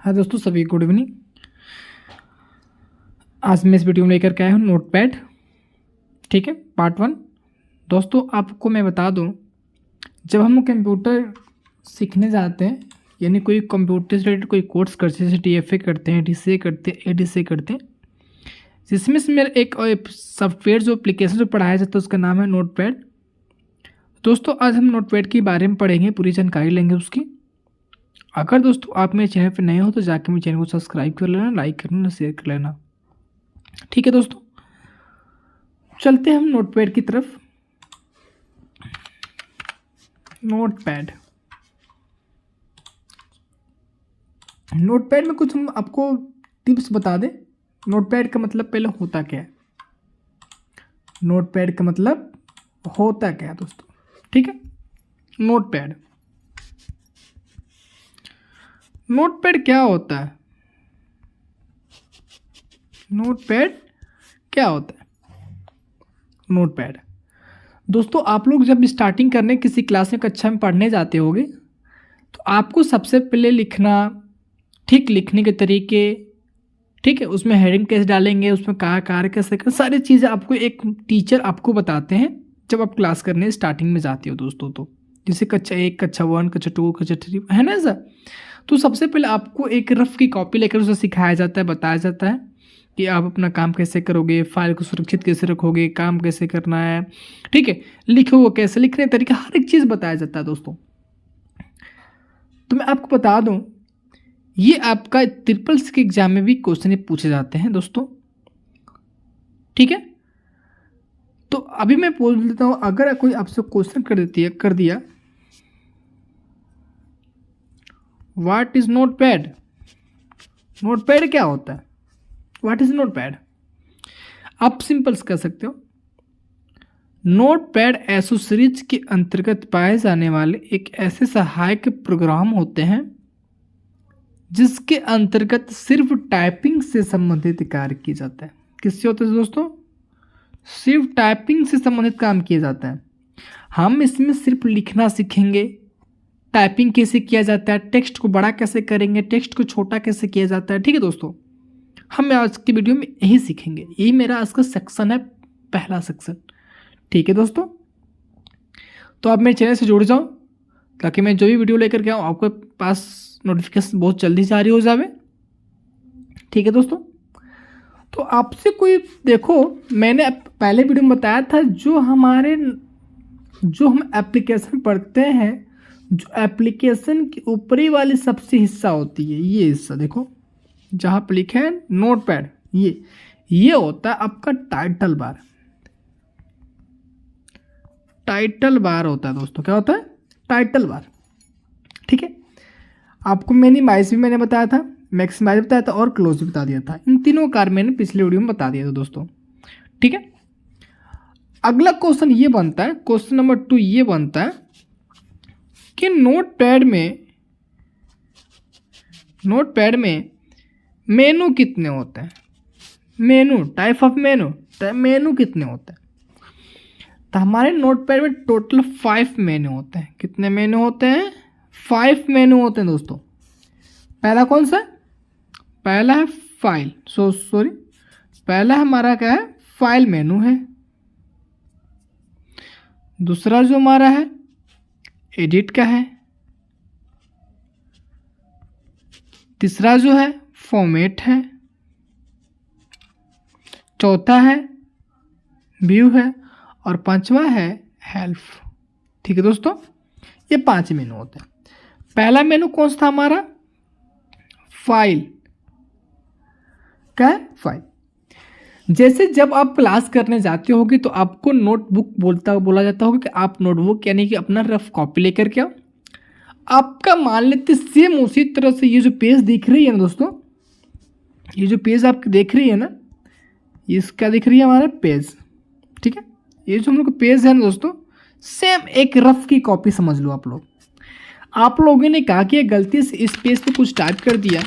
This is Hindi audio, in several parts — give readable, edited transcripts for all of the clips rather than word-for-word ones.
हाँ दोस्तों, सभी गुड इवनिंग। आज मैं इस वीडियो में लेकर के आया हूँ नोटपैड। ठीक है, पार्ट 1। दोस्तों आपको मैं बता दूँ, जब हम कंप्यूटर सीखने जाते हैं, यानी कोई कंप्यूटर से रिलेटेड कोई कोर्स करते हैं, जैसे DFA करते हैं, DCA करते हैं, ADCA करते हैं, जिसमें से मेरा एक सॉफ्टवेयर जो एप्लीकेशन जो पढ़ाया जाता है उसका नाम है नोटपैड। दोस्तों आज हम नोटपैड के बारे में पढ़ेंगे, पूरी जानकारी लेंगे उसकी। अगर दोस्तों आप मेरे चैनल पर नए हो तो जाकर मेरे चैनल को सब्सक्राइब कर लेना, लाइक कर लेना, शेयर कर लेना। ठीक है दोस्तों, चलते हैं हम नोटपैड की तरफ। नोटपैड में कुछ हम आपको टिप्स बता दें। नोटपैड का मतलब पहले होता क्या है, नोटपैड का मतलब होता क्या है दोस्तों। ठीक है, नोटपैड क्या होता है। नोटपैड दोस्तों, आप लोग जब स्टार्टिंग करने किसी क्लास में कक्षा में पढ़ने जाते होगे तो आपको सबसे पहले लिखना, ठीक लिखने के तरीके, ठीक है, उसमें हेडिंग कैसे डालेंगे, उसमें कार्य कैसे कर, सारी चीज़ें आपको एक टीचर आपको बताते हैं जब आप क्लास करने स्टार्टिंग में जाते हो दोस्तों। तो जैसे कक्षा 1, कक्षा 1, कक्षा 2, कक्षा 3, है ना सर। तो सबसे पहले आपको एक रफ की कॉपी लेकर उसे सिखाया जाता है, बताया जाता है कि आप अपना काम कैसे करोगे, फाइल को सुरक्षित कैसे रखोगे, काम कैसे करना है, ठीक है, लिखो कैसे, लिखने का तरीका, हर एक चीज़ बताया जाता है दोस्तों। तो मैं आपको बता दूं, ये आपका SSC के एग्जाम में भी क्वेश्चन पूछे जाते हैं दोस्तों। ठीक है, तो अभी मैं बोल देता हूं, अगर कोई आपसे क्वेश्चन कर दिया व्हाट इज नोटपैड, नोटपैड क्या होता है, व्हाट इज नोटपैड, आप सिंपल कह सकते हो, नोटपैड एसोसीरीज के अंतर्गत पाए जाने वाले एक ऐसे सहायक प्रोग्राम होते हैं जिसके अंतर्गत सिर्फ टाइपिंग से संबंधित कार्य किया जाता है। किससे होता है दोस्तों, सिर्फ टाइपिंग से संबंधित काम किया जाता है। हम इसमें सिर्फ लिखना सीखेंगे, टाइपिंग कैसे किया जाता है, टेक्स्ट को बड़ा कैसे करेंगे, टेक्स्ट को छोटा कैसे किया जाता है। ठीक है दोस्तों, हम आज की वीडियो में यही सीखेंगे, यही मेरा आज का सेक्शन है, पहला सेक्शन। ठीक है दोस्तों, तो आप मेरे चैनल से जुड़ जाओ ताकि मैं जो भी वीडियो लेकर के आऊँ आपके पास नोटिफिकेशन बहुत जल्दी जारी हो जावे। ठीक है दोस्तों, तो आपसे कोई देखो, मैंने पहले वीडियो में बताया था, जो हम एप्लीकेशन पढ़ते हैं, जो एप्लीकेशन की ऊपरी वाली सबसे हिस्सा होती है, ये हिस्सा देखो जहाँ पर लिखा है नोटपैड, ये होता है आपका टाइटल बार। टाइटल बार होता है दोस्तों, क्या होता है, टाइटल बार। ठीक है, आपको मिनिमाइज भी मैंने बताया था, मैक्सिमाइज बताया था और क्लोज भी बता दिया था। इन तीनों कार्य मैंने पिछले वीडियो में बता दिया था दोस्तों। ठीक है, अगला क्वेश्चन ये बनता है, क्वेश्चन नंबर 2 ये बनता है कि नोटपैड में मेनू कितने होते हैं, मेनू, टाइप ऑफ मेनू कितने होते हैं। तो हमारे नोटपैड में टोटल 5 मेनू होते हैं। कितने मेनू होते हैं, 5 मेनू होते हैं दोस्तों। पहला कौन सा, पहला है फाइल, पहला हमारा क्या है, फाइल मेनू है। दूसरा जो हमारा है एडिट का है। तीसरा जो है फॉर्मेट है। चौथा है व्यू है और पांचवा है हेल्प। ठीक है दोस्तों, ये 5 मेनू होते हैं। पहला मेनू कौन सा था हमारा, फाइल, क्या है, फाइल। जैसे जब आप क्लास करने जाते होगे तो आपको नोटबुक बोला जाता होगा कि आप नोटबुक यानी कि अपना रफ कॉपी लेकर के आओ। आपका मान लेते सेम उसी तरह से ये जो पेज दिख रही है ना दोस्तों, ये जो पेज आप देख रही है ना, ये क्या दिख रही है, हमारा पेज। ठीक है, ये जो हम लोग का पेज है ना दोस्तों, सेम एक रफ की कॉपी समझ लो आप लोग। आप लोगों ने कहा कि गलती से इस पेज पे कुछ टाइप कर दिया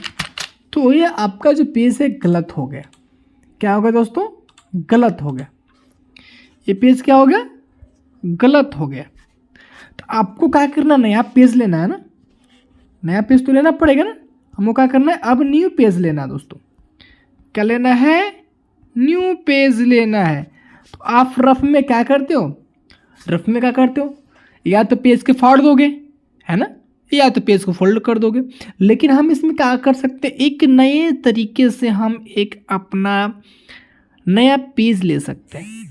तो ये आपका जो पेज है गलत हो गया। क्या हो गया दोस्तों, गलत हो गया, ये पेज क्या हो गया, गलत हो गया। तो आपको क्या करना, नया पेज लेना है ना, नया पेज तो लेना पड़ेगा ना। हमको क्या करना है, अब न्यू पेज लेना है दोस्तों। क्या लेना है, न्यू पेज लेना है। तो आप रफ में क्या करते हो, रफ में क्या करते हो, या तो पेज के फाड़ दोगे, है ना, या तो पेज को फोल्ड कर दोगे। लेकिन हम इसमें क्या कर सकते हैं, एक नए तरीके से हम एक अपना नया पेज ले सकते हैं।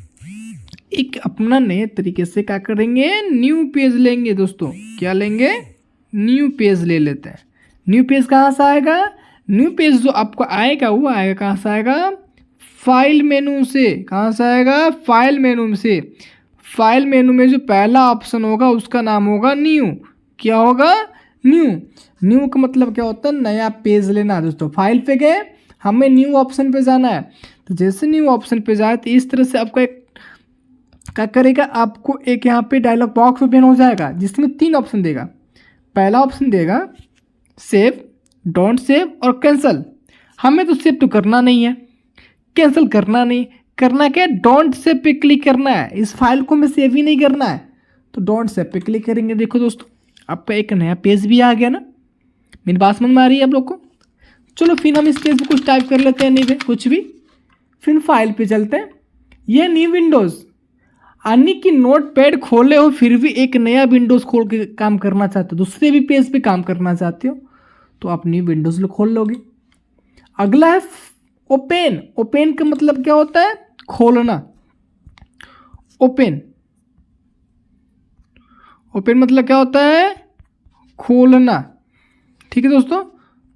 एक अपना नए तरीके से क्या करेंगे, न्यू पेज लेंगे दोस्तों। क्या लेंगे, न्यू पेज ले लेते हैं। न्यू पेज कहाँ से आएगा, न्यू पेज जो आपको आएगा वो आएगा कहाँ से आएगा, फाइल मेनू से। कहाँ से आएगा, फाइल मेनू से। फाइल मेनू में जो पहला ऑप्शन होगा उसका नाम होगा न्यू। क्या होगा, न्यू। न्यू का मतलब क्या होता है, नया पेज लेना दोस्तों। फाइल पे गए, हमें न्यू ऑप्शन पे जाना है। तो जैसे न्यू ऑप्शन पे जाए तो इस तरह से आपको एक क्या करेगा, आपको एक यहाँ पे डायलॉग बॉक्स ओपन हो जाएगा जिसमें 3 ऑप्शन देगा। पहला ऑप्शन देगा सेव, डोंट सेव और कैंसिल। हमें तो सेव तो करना नहीं है, कैंसिल करना नहीं, करना क्या है, डोंट सेव पे क्लिक करना है। इस फाइल को हमें सेव ही नहीं करना है, तो डोंट सेव पे क्लिक करेंगे। देखो दोस्तों, आपका एक नया पेज भी आ गया ना। मेरी बात समझ में आ रही है आप लोग को। चलो फिर हम इस पेज में कुछ टाइप कर लेते हैं, नहीं कुछ भी। फिर फाइल पे चलते हैं। ये न्यू विंडोज़, यानी कि नोट पैड खोले हो फिर भी एक नया विंडोज़ खोल के काम करना चाहते हो, दूसरे भी पेज पे काम करना चाहते हो, तो आप न्यू विंडोज़ खोल लोगे। अगला है ओपन। ओपन का मतलब क्या होता है, खोलना। ओपन, ओपन मतलब क्या होता है, खोलना। ठीक है दोस्तों,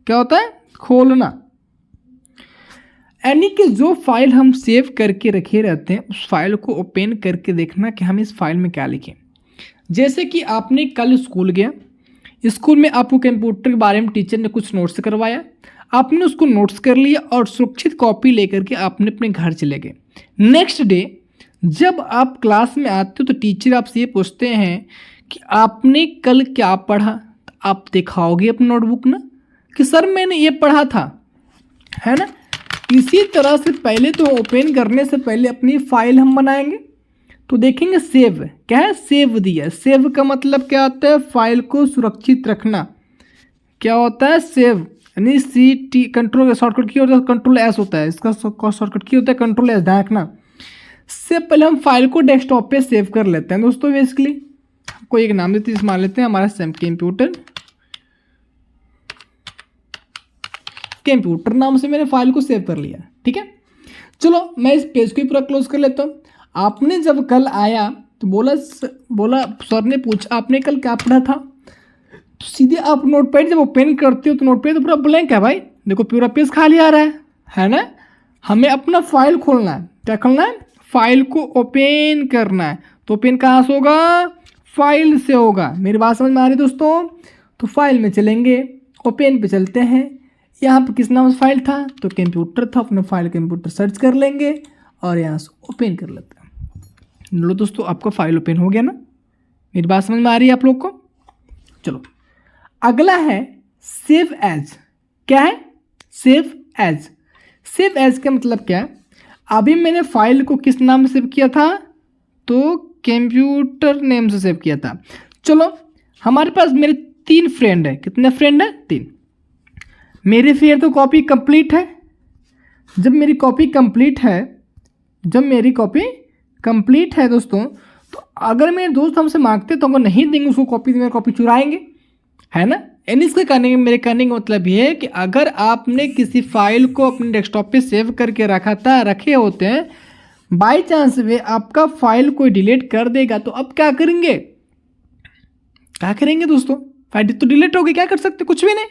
क्या होता है, खोलना। यानी कि जो फाइल हम सेव करके रखे रहते हैं उस फाइल को ओपन करके देखना कि हम इस फाइल में क्या लिखें। जैसे कि आपने कल स्कूल गया, स्कूल में आपको कंप्यूटर के बारे में टीचर ने कुछ नोट्स करवाया, आपने उसको नोट्स कर लिया और सुरक्षित कॉपी लेकर के आपने अपने घर चले गए। नेक्स्ट डे जब आप क्लास में आते हो तो टीचर आपसे ये पूछते हैं कि आपने कल क्या पढ़ा। तो आप दिखाओगे अपना नोटबुक ना कि सर मैंने ये पढ़ा था, है ना। इसी तरह से पहले तो ओपन करने से पहले अपनी फाइल हम बनाएंगे। तो देखेंगे सेव, क्या है, सेव दिया। सेव का मतलब क्या होता है, फाइल को सुरक्षित रखना। क्या होता है, सेव, यानी CT कंट्रोल शॉर्टकट की होता है, कंट्रोल S होता है, इसका शॉर्टकट की होता है कंट्रोल S। ध्यान रखना, इससे पहले हम फाइल को डेस्कटॉप पे सेव कर लेते हैं दोस्तों। बेसिकली कोई एक नाम देते मान लेते हैं हमारा कंप्यूटर नाम से मैंने फाइल को सेव कर लिया। ठीक है, चलो मैं इस पेज को ही पूरा क्लोज कर लेता हूँ। आपने जब कल आया तो बोला सर ने पूछा आपने कल क्या पढ़ा था, तो सीधे आप नोटपैड जब ओपन करते हो तो नोटपैड तो पूरा ब्लैंक है भाई। देखो पूरा पेज खाली आ रहा है ना। हमें अपना फाइल खोलना है। क्या खोलना है, फाइल को ओपन करना है। तो ओपन कहाँ से होगा, फाइल से होगा। मेरी बात समझ में आ रही दोस्तों। तो फाइल में चलेंगे, ओपन पे चलते हैं। यहाँ पे किस नाम से फाइल था, तो कंप्यूटर था। अपना फाइल कंप्यूटर सर्च कर लेंगे और यहाँ से ओपन कर लेते हैं। लो दोस्तों, आपका फाइल ओपन हो गया ना। मेरी बात समझ में आ रही है आप लोग को। चलो अगला है सेव एज। क्या है, सेव एज। सेव एज का मतलब क्या है, अभी मैंने फाइल को किस नाम से सेव किया था, तो कंप्यूटर नेम से सेव किया था। चलो हमारे पास मेरे 3 फ्रेंड है। कितने फ्रेंड है, 3। मेरी फिर तो कॉपी कंप्लीट है। जब मेरी कॉपी कंप्लीट है दोस्तों, तो अगर मेरे दोस्त हमसे मांगते तो हमको नहीं देंगे उसको कॉपी, मेरी कॉपी चुराएंगे, है ना। यानी इसके मेरे कहने का मतलब ये है कि अगर आपने किसी फाइल को अपने डेस्कटॉप पे सेव करके रखे होते हैं, बाई चांस वे आपका फाइल कोई डिलीट कर देगा तो अब क्या करेंगे दोस्तों, फाइल तो डिलीट हो गई, क्या कर सकते, कुछ भी नहीं,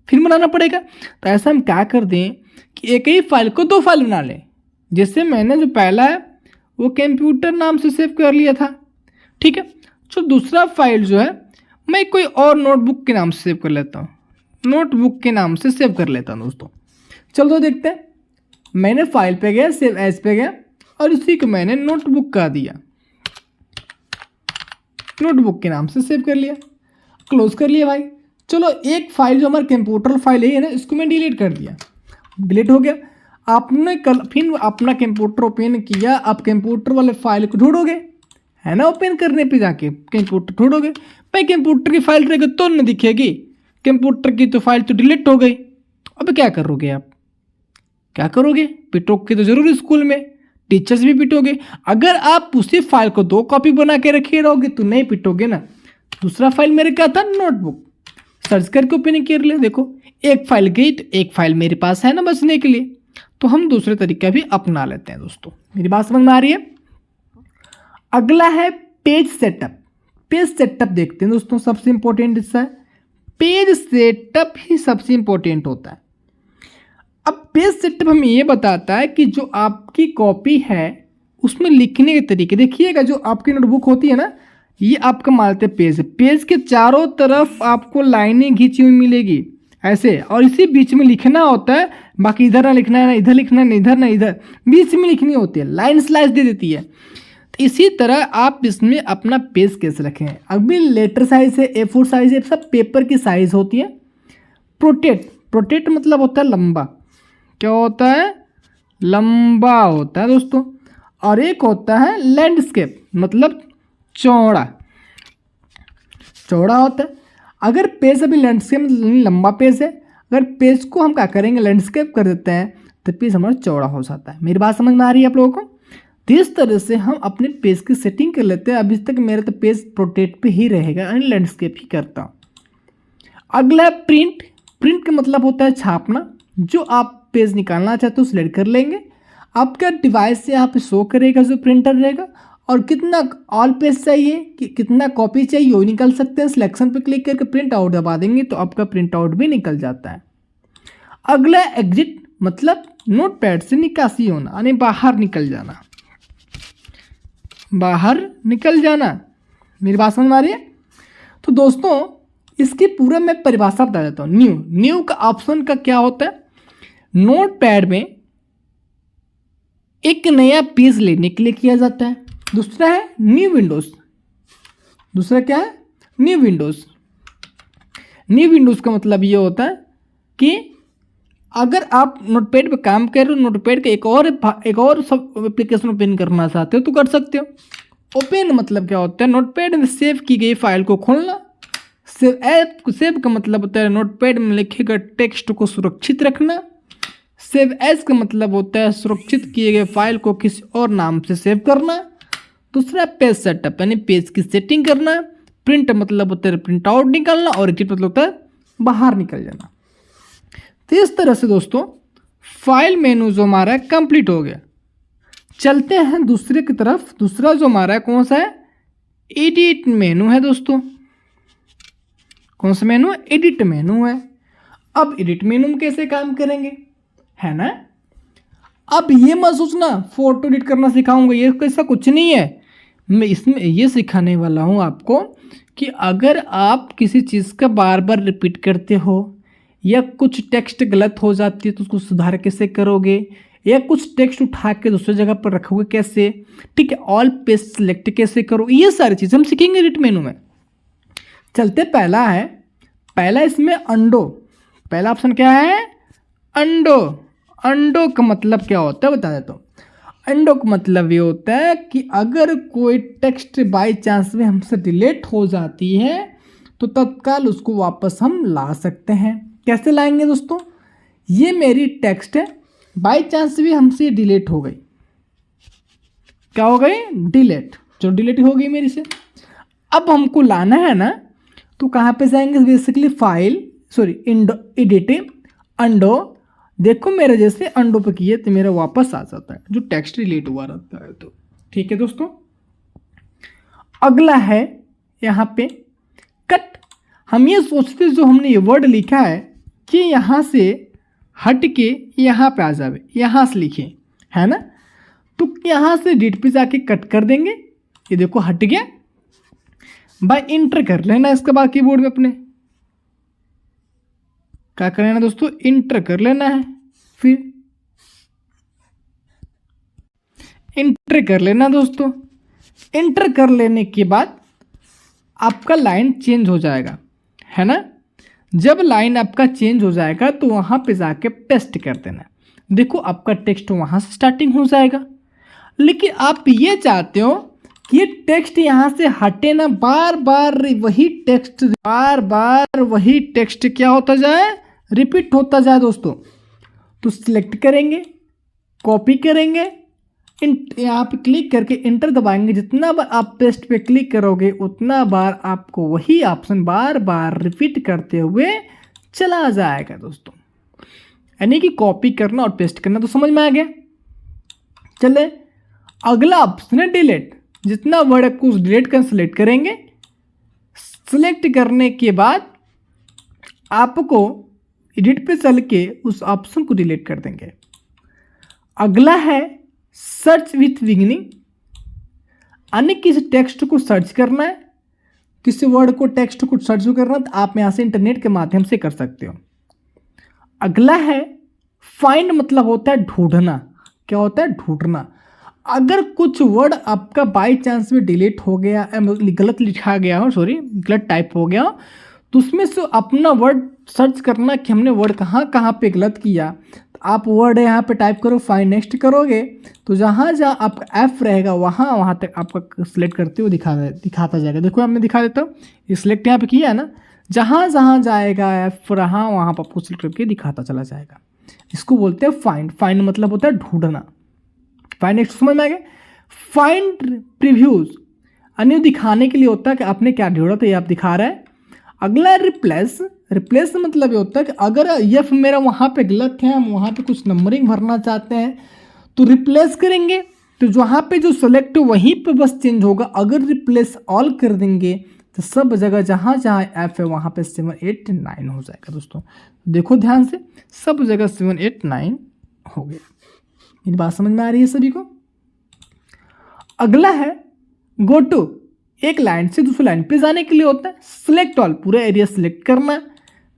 फिर बनाना पड़ेगा। तो ऐसा हम क्या कर दें कि एक ही फाइल को 2 फाइल बना लें। जैसे मैंने जो पहला है वो कंप्यूटर नाम से सेव कर लिया था, ठीक है। तो दूसरा फाइल जो है मैं कोई और नोटबुक के नाम से सेव कर लेता हूँ, नोटबुक के नाम से सेव कर लेता हूँ दोस्तों। चलो तो देखते हैं। मैंने फाइल पे गया, सेव एज पे गया और इसी को मैंने नोटबुक का दिया, नोटबुक के नाम से सेव कर लिया, क्लोज कर लिया भाई। चलो एक फाइल जो हमारा कंप्यूटर फाइल है ना, इसको मैं डिलीट कर दिया, डिलीट हो गया। आपने कल फिर अपना कंप्यूटर ओपन किया, आप कंप्यूटर वाले फाइल को ढूंढोगे, है ना। ओपन करने पे जाके कंप्यूटर ढूंढोगे भाई, कंप्यूटर की फाइल रहेगी तो नहीं दिखेगी, कंप्यूटर की तो फाइल तो डिलीट हो गई, अब क्या करोगे आप, क्या करोगे, पिटोगे तो जरूर स्कूल में, टीचर्स भी पिटोगे। अगर आप उसी फाइल को 2 कॉपी बना के रखे रहोगे तो नहीं पिटोगे ना। दूसरा फाइल मेरे क्या था, नोटबुक, सर्च करके ओपन कर ले, देखो एक फाइल गई तो एक फाइल मेरे पास है ना बचने के लिए। तो हम दूसरे तरीका भी अपना लेते हैं दोस्तों, मेरी बात समझ में आ रही है। अगला है पेज सेटअप। पेज सेटअप देखते हैं दोस्तों, सबसे इंपॉर्टेंट हिस्सा है। पेज सेटअप ही सबसे इंपॉर्टेंट होता है। अब पेज सेटअप हमें ये बताता है कि जो आपकी कॉपी है उसमें लिखने के तरीके, देखिएगा जो आपकी नोटबुक होती है ना, ये आपका मानते पेज है, पेज के चारों तरफ आपको लाइनें खींची हुई मिलेगी ऐसे, और इसी बीच में लिखना होता है। बाकी इधर ना लिखना है, ना इधर लिखना है, ना इधर ना इधर, बीच में लिखनी होती है, लाइन स्लाइस दे देती है। तो इसी तरह आप इसमें अपना पेज कैसे रखें। अभी लेटर साइज है, A4 साइज है, सब पेपर की साइज होती है। प्रोटेक्ट मतलब होता है लंबा, क्या होता है, लंबा होता है दोस्तों। और एक होता है लैंडस्केप, मतलब चौड़ा होता है। अगर पेज अभी लैंडस्केप लंबा पेज है, अगर पेज को हम क्या करेंगे, लैंडस्केप कर देते हैं तो पेज हमारा चौड़ा हो जाता है। मेरी बात समझ में आ रही है आप लोगों को। तो इस तरह से हम अपने पेज की सेटिंग कर लेते हैं। अभी तक मेरा तो पेज प्रोटेक्ट पे ही रहेगा, यानी लैंडस्केप ही करता हूँ। अगला है प्रिंट का मतलब होता है छापना। जो आप पेज निकालना चाहते हो सिलेक्ट कर लेंगे, आपका डिवाइस से यहाँ पे शो करेगा जो प्रिंटर रहेगा, और कितना ऑल पेज चाहिए कि कितना कॉपी चाहिए वो निकल सकते हैं। सिलेक्शन पे क्लिक करके प्रिंट आउट दबा देंगे तो आपका प्रिंट आउट भी निकल जाता है। अगला एग्जिट मतलब नोटपैड से निकासी होना, यानी बाहर निकल जाना, मेरी बात समझ में आ रही है। तो दोस्तों इसकी पूरा मैं परिभाषा बता देता हूँ। न्यू का ऑप्शन का क्या होता है, नोटपैड में एक नया पेज लेने के लिए किया जाता है। दूसरा है न्यू विंडोज, दूसरा क्या है, न्यू विंडोज का मतलब ये होता है कि अगर आप नोटपैड पे काम कर रहे हो, नोटपैड का एक और सब एप्लीकेशन ओपन करना चाहते हो तो कर सकते हो। ओपन मतलब क्या होता है, नोटपैड में सेव की गई फाइल को खोलना। सेव का मतलब होता है नोटपैड में लिखे गए टेक्स्ट को सुरक्षित रखना। सेव एज का मतलब होता है सुरक्षित किए गए फाइल को किसी और नाम से सेव करना। दूसरा पेज सेटअप यानी पेज की सेटिंग करना। प्रिंट मतलब होता है प्रिंट आउट निकालना, और एग्जिट मतलब होता है बाहर निकल जाना। तो इस तरह से दोस्तों फाइल मेनू जो हमारा है कंप्लीट हो गया। चलते हैं दूसरे की तरफ। दूसरा जो हमारा है कौन सा है, एडिट मेनू है दोस्तों। कौन सा मेनू है, एडिट मेनू है। अब एडिट मेनू में कैसे काम करेंगे, है ना। अब ये मत सोचना फोटो एडिट करना सिखाऊंगा, ये कैसा कुछ नहीं है। मैं इसमें ये सिखाने वाला हूँ आपको कि अगर आप किसी चीज़ का बार बार रिपीट करते हो, या कुछ टेक्स्ट गलत हो जाती है तो उसको सुधार कैसे करोगे, या कुछ टेक्स्ट उठा के दूसरी जगह पर रखोगे कैसे, ठीक है, ऑल पेज सेलेक्ट कैसे करो, ये सारी चीज़ हम सीखेंगे एडिट मेनू में। चलते पहला इसमें अंडो। पहला ऑप्शन क्या है, अंडो का मतलब क्या होता है बता देता हूँ। अंडो का मतलब ये होता है कि अगर कोई टेक्स्ट बाय चांस में हमसे डिलीट हो जाती है तो तत्काल उसको वापस हम ला सकते हैं। कैसे लाएंगे दोस्तों, ये मेरी टेक्स्ट है, बाय चांस भी हमसे डिलीट हो गई, क्या हो गई, डिलीट, जो डिलीट हो गई मेरी से। अब हमको लाना है ना, तो कहाँ पे जाएंगे, बेसिकली एडिट अंडो। देखो मेरे जैसे अंडो पे किए तो मेरा वापस आ जाता है जो टेक्स्ट डिलीट हुआ रहता है। तो ठीक है दोस्तों। अगला है यहाँ पे कट। हम ये सोचते जो हमने ये वर्ड लिखा है कि यहाँ से हट के यहाँ पे आ जावे, यहाँ से लिखे, है ना। तो यहाँ से डिलीट पे जाके कट कर देंगे, ये देखो हट गया। बाय इंटर कर लेना इसके बाद कीबोर्ड में अपने, क्या कर लेना दोस्तों, इंटर कर लेना है। फिर इंटर कर लेना दोस्तों। इंटर कर लेने के बाद आपका लाइन चेंज हो जाएगा, है ना। जब लाइन आपका चेंज हो जाएगा तो वहाँ पे जाके पेस्ट कर देना। देखो आपका टेक्स्ट वहाँ से स्टार्टिंग हो जाएगा। लेकिन आप ये चाहते हो कि ये टेक्स्ट यहाँ से हटे ना, बार बार वही टेक्स्ट क्या होता जाए, रिपीट होता जाए दोस्तों, तो सिलेक्ट करेंगे, कॉपी करेंगे, यहाँ पे क्लिक करके इंटर दबाएंगे। जितना बार आप पेस्ट पे क्लिक करोगे उतना बार आपको वही ऑप्शन बार बार रिपीट करते हुए चला जाएगा दोस्तों। यानी कि कॉपी करना और पेस्ट करना तो समझ में आ गया। चले अगला ऑप्शन है डिलीट। जितना वर्ड है कुछ डिलीट कर सिलेक्ट करेंगे। सिलेक्ट करने के बाद आपको एडिट पे चल के उस ऑप्शन को डिलीट कर देंगे। अगला है सर्च विथ बिगिनिंग, यानी किसी टेक्स्ट को सर्च करना है, किसी वर्ड को टेक्स्ट को सर्च करना तो आप यहाँ से इंटरनेट के माध्यम से कर सकते हो। अगला है फाइंड, मतलब होता है ढूंढना। क्या होता है? ढूंढना। अगर कुछ वर्ड आपका बाय चांस में डिलीट हो गया, गलत लिखा गया हो, सॉरी गलत टाइप हो गया हो, तो उसमें से अपना वर्ड सर्च करना कि हमने वर्ड कहाँ कहाँ पे गलत किया। तो आप वर्ड यहाँ पे टाइप करो, फाइंड नेक्स्ट करोगे तो जहाँ जहाँ आपका एफ रहेगा वहाँ वहाँ तक आपका सिलेक्ट करते हुए दिखाता जाएगा। देखो मैं दिखा देता हूँ, ये सिलेक्ट यहाँ पे किया है ना, जहाँ जहाँ जाएगा एफ वहाँ वहाँ पर आपको सिलेक्ट करके दिखाता चला जाएगा। इसको बोलते हैं फाइंड। फाइंड मतलब होता है ढूंढना। फाइंड नेक्स्ट समझ में आ गया। फाइंड प्रीव्यूज, अन्य दिखाने के लिए होता है कि आपने क्या ढूंढा तो ये आप दिखा रहा है। अगला रिप्लेस। रिप्लेस मतलब ये होता है कि अगर एफ मेरा वहाँ पे गलत है, हम वहाँ पे कुछ नंबरिंग भरना चाहते हैं तो रिप्लेस करेंगे, तो जहाँ पे जो सेलेक्ट वहीं पे बस चेंज होगा। अगर रिप्लेस ऑल कर देंगे तो सब जगह जहाँ जहाँ एफ है वहाँ पे 7 8 9 हो जाएगा दोस्तों। देखो ध्यान से, सब जगह 7 8 9 हो गया। मेरी बात समझ में आ रही है सभी को? अगला है गो टू। एक लाइन से दूसरी लाइन पे जाने के लिए होता है सिलेक्ट ऑल, पूरा एरिया सिलेक्ट करना।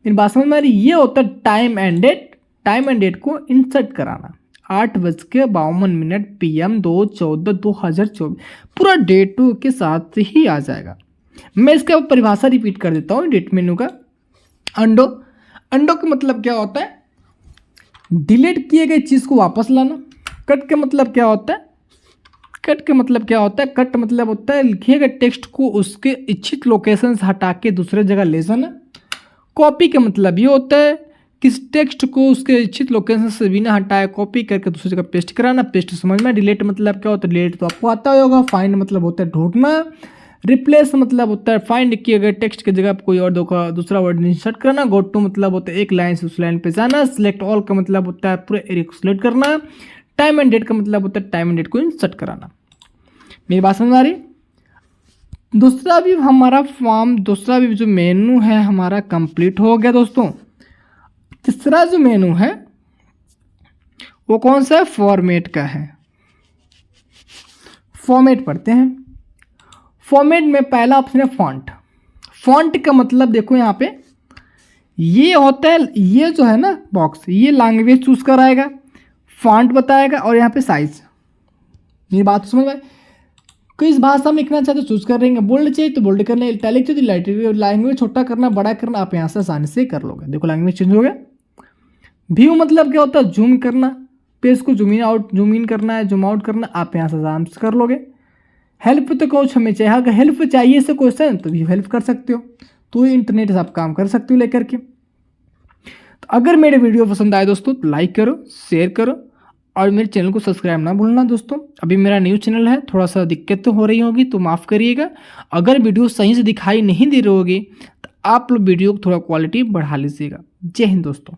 मेरी बात समझ में आ रही है? ये होता है time and date. Time and date को इंसर्ट कराना। 8:52 PM 2/14/2024 पूरा डेट के साथ ही आ जाएगा। मैं इसका परिभाषा रिपीट कर देता हूँ डेट मेन्यू का। अंडो। अंडो का मतलब क्या होता है? डिलीट किए गए चीज़ को वापस लाना। कट का मतलब क्या होता है? कट का मतलब क्या होता है? कट मतलब होता है लिखे गए टेक्स्ट को उसके इच्छित लोकेशन से हटा के दूसरे जगह ले जाना। कॉपी का मतलब ये होता है किस टेक्स्ट को उसके इच्छित लोकेशन से बिना हटाए कॉपी करके दूसरी जगह पेस्ट कराना। पेस्ट समझ में। डिलीट मतलब क्या होता है? डिलीट तो आपको आता होगा। फाइंड मतलब होता है ढूंढना। रिप्लेस मतलब होता है फाइंड किए गए टेक्स्ट की जगह कोई और दूसरा वर्ड इंसर्ट करना। गो टू मतलब होता है एक लाइन से उस लाइन पे जाना। सिलेक्ट ऑल का मतलब होता है पूरे एरिया को सिलेक्ट करना। टाइम एंड डेट का मतलब होता है टाइम एंड डेट को इंसर्ट कराना। मेरी बात समझ आ रही? दूसरा भी हमारा फॉर्म, दूसरा भी जो मेनू है हमारा कंप्लीट हो गया दोस्तों। तीसरा जो मेनू है वो कौन सा है? फॉर्मेट का है। फॉर्मेट पढ़ते हैं। फॉर्मेट में पहला ऑप्शन है फॉन्ट। फॉन्ट का मतलब देखो यहाँ पे ये होता है, ये जो है ना बॉक्स, ये लैंग्वेज चूज कराएगा, फॉन्ट बताएगा और यहाँ पे साइज। मेरी बात समझ में? किस भाषा में लिखना चाहते हो चूज कर लेंगे। बोल्ड चाहिए तो बोल्ड कर लेंगे, इटैलिक चाहिए तो इटैलिक। लैंग्वेज छोटा करना बड़ा करना आप यहाँ से आसानी से कर लोगे। देखो लैंग्वेज चेंज हो गया। व्यू मतलब क्या होता है? जूम करना। पेज को जूम इन करना है, जूम आउट करना, आप यहाँ से आराम से कर लोगे। हेल्प तो कुछ हमें चाहिए, अगर हेल्प चाहिए से क्वेश्चन तो भी हेल्प कर सकते हो, तो इंटरनेट से आप काम कर सकते हो लेकर के। तो अगर मेरे वीडियो पसंद आए दोस्तों तो लाइक करो, शेयर करो और मेरे चैनल को सब्सक्राइब ना भूलना दोस्तों। अभी मेरा न्यू चैनल है, थोड़ा सा दिक्कत तो हो रही होगी तो माफ़ करिएगा। अगर वीडियो सही से दिखाई नहीं दे रही होगी तो आप लोग वीडियो को थोड़ा क्वालिटी बढ़ा लीजिएगा। जय हिंद दोस्तों।